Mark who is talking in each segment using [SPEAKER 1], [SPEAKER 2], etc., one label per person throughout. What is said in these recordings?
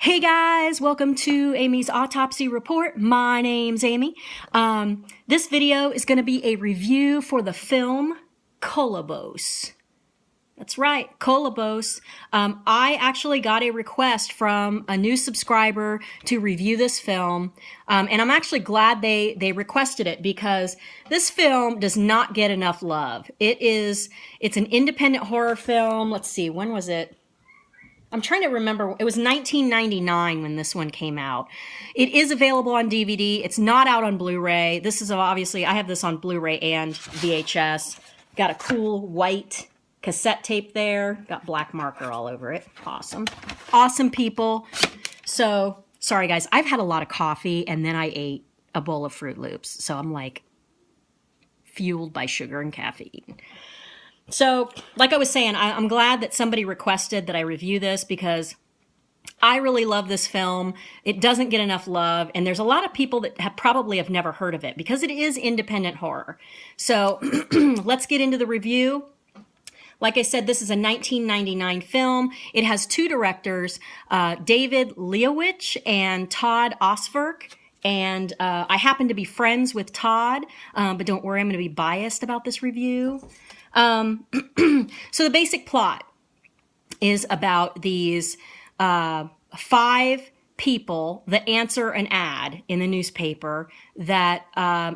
[SPEAKER 1] Hey guys, welcome to Amy's Autopsy Report. My name's Amy. This video is going to be a review for the film Kolobos. That's right, Kolobos. I actually got a request from a new subscriber to review this film, and I'm actually glad they requested it because this film does not get enough love. It's an independent horror film. Let's see, when was it? I'm trying to remember. It was 1999 when this one came out. It is available on DVD. It's not out on Blu-ray. This is obviously, I have this on Blu-ray and VHS. Got a cool white cassette tape there. Got black marker all over it. Awesome. Awesome people. So, sorry guys, I've had a lot of coffee and then I ate a bowl of Fruit Loops. So I'm like fueled by sugar and caffeine. So, like I was saying, I'm glad that somebody requested that I review this because I really love this film. It doesn't get enough love, and there's a lot of people that probably have never heard of it because it is independent horror. So, let's get into the review. Like I said, this is a 1999 film. It has two directors, David Leowich and Todd Osverk. And I happen to be friends with Todd, but don't worry, I'm going to be biased about this review. So the basic plot is about these 5 people that answer an ad in the newspaper that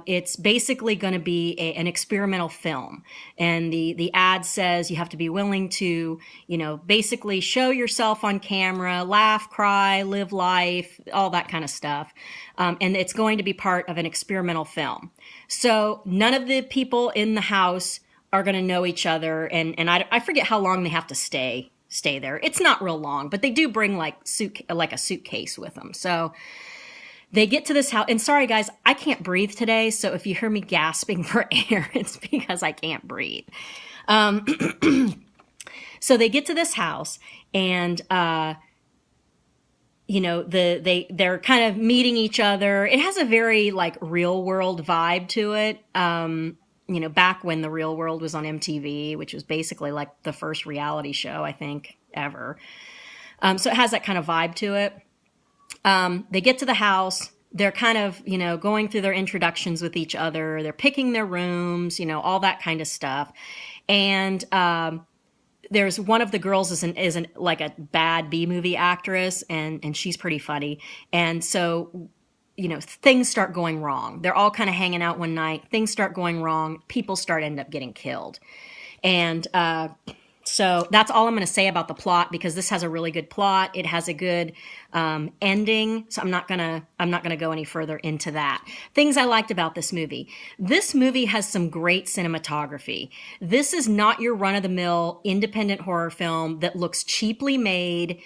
[SPEAKER 1] it's basically going to be an experimental film. And the ad says you have to be willing to, basically show yourself on camera, laugh, cry, live life, all that kind of stuff. And it's going to be part of an experimental film. So none of the people in the house are going to know each other, and I forget how long they have to stay there. It's not real long, but they do bring like a suitcase with them. So they get to this house, and sorry guys, I can't breathe today, so if you hear me gasping for air, it's because I can't breathe. So they get to this house, and they're kind of meeting each other. It has a very like real world vibe to it. Back when the Real World was on MTV, which was basically like the first reality show, I think, ever. So it has that kind of vibe to it. They get to the house. They're kind of, going through their introductions with each other. They're picking their rooms, all that kind of stuff. And there's one of the girls is like a bad B-movie actress, and she's pretty funny. And so things start going wrong. They're all kind of hanging out one night. Things start going wrong. People end up getting killed. And so that's all I'm going to say about the plot because this has a really good plot. It has a good ending. So I'm not gonna go any further into that. Things I liked about this movie. This movie has some great cinematography. This is not your run-of-the-mill independent horror film that looks cheaply made.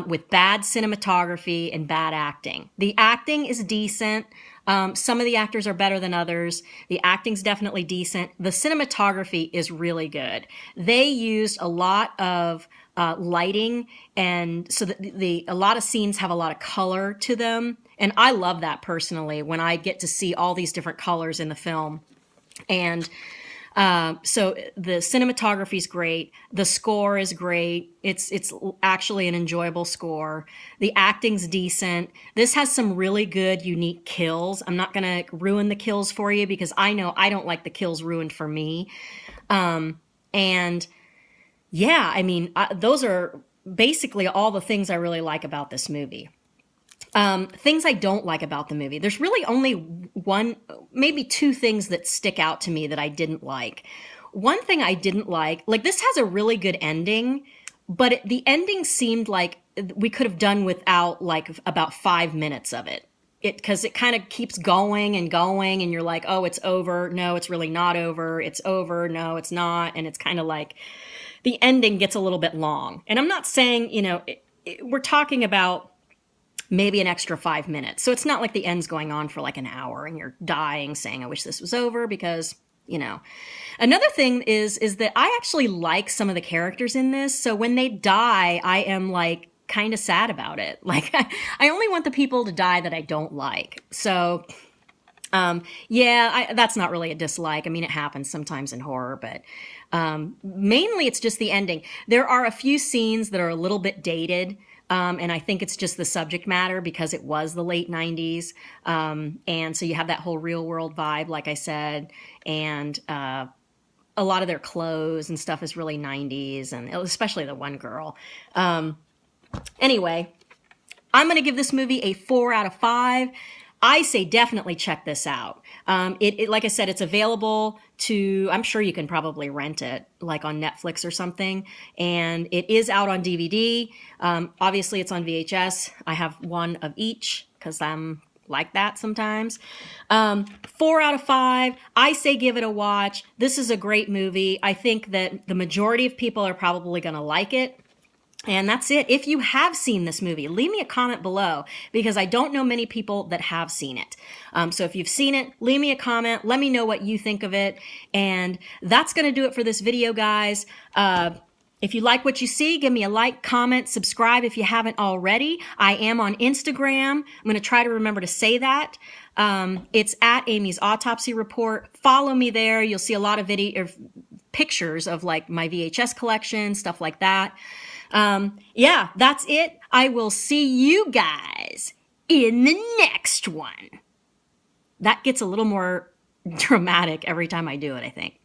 [SPEAKER 1] With bad cinematography and bad acting. The acting is decent. Some of the actors are better than others. The acting's definitely decent. The cinematography is really good. They used a lot of lighting, and so a lot of scenes have a lot of color to them. And I love that personally when I get to see all these different colors in the film. And so the cinematography is great. The score is great. It's actually an enjoyable score. The acting's decent. This has some really good, unique kills. I'm not going to ruin the kills for you because I know I don't like the kills ruined for me. And yeah, I mean, those are basically all the things I really like about this movie. Things I don't like about the movie. There's really only one, maybe 2 things that stick out to me that I didn't like. One thing I didn't like this has a really good ending, but the ending seemed like we could have done without like about 5 minutes of it. Because it kind of keeps going and going, and you're like, oh, it's over. No, it's really not over. It's over. No, it's not. And it's kind of like the ending gets a little bit long. And I'm not saying, we're talking about maybe an extra 5 minutes. So it's not like the end's going on for like an hour and you're dying saying, I wish this was over because, Another thing is that I actually like some of the characters in this. So when they die, I am like kind of sad about it. Like I only want the people to die that I don't like. So that's not really a dislike. I mean, it happens sometimes in horror, but Mainly, it's just the ending. There are a few scenes that are a little bit dated. And I think it's just the subject matter because it was the late 90s. And so you have that whole real world vibe, like I said. And a lot of their clothes and stuff is really 90s, and especially the one girl. Anyway, I'm going to give this movie a 4 out of 5. I say definitely check this out. Like I said, it's available to, I'm sure you can probably rent it, like on Netflix or something. And it is out on DVD. Obviously, it's on VHS. I have one of each because I'm like that sometimes. 4 out of 5. I say give it a watch. This is a great movie. I think that the majority of people are probably going to like it. And that's it. If you have seen this movie, leave me a comment below because I don't know many people that have seen it. So if you've seen it, leave me a comment. Let me know what you think of it. And that's going to do it for this video, guys. If you like what you see, give me a like, comment, subscribe if you haven't already. I am on Instagram. I'm going to try to remember to say that. It's at Amy's Autopsy Report. Follow me there. You'll see a lot of pictures of like my VHS collection, stuff like that. Yeah, that's it. I will see you guys in the next one. That gets a little more dramatic every time I do it, I think.